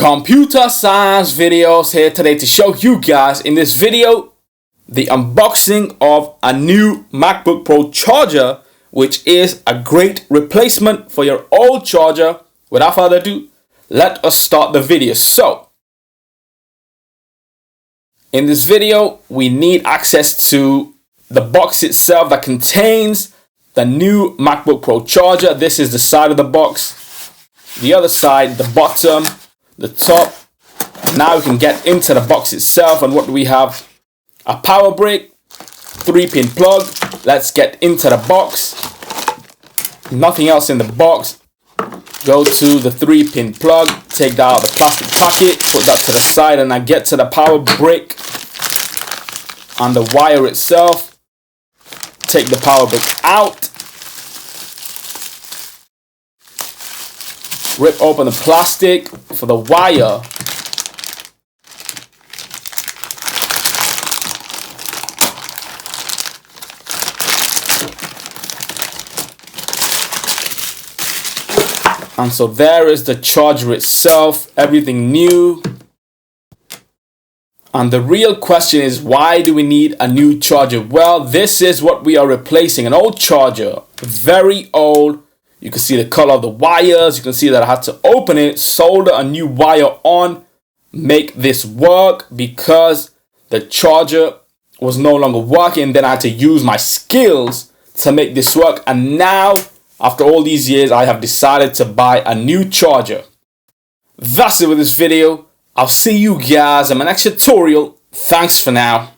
Computer science videos here today to show you guys in this video the unboxing of a new MacBook Pro charger, which is a great replacement for your old charger. Without further ado, let us start the video. So in this video we need access to the box itself that contains the new MacBook Pro charger. This is the side of the box, the other side, the bottom, the top. Now we can get into the box itself, and what do we have? A power brick, 3-pin plug. Let's get into the box. Nothing else in the box. Go to the 3-pin plug, take that out of the plastic packet, put that to the side, and I get to the power brick and the wire itself. Take the power brick out. Rip open the plastic for the wire. And so there is the charger itself, everything new. And the real question is, why do we need a new charger? Well, this is what we are replacing, an old charger, very old. You can see the color of the wires. You can see that I had to open it, solder a new wire on, make this work because the charger was no longer working. Then I had to use my skills to make this work. And now, after all these years, I have decided to buy a new charger. That's it with this video. I'll see you guys in my next tutorial. Thanks for now.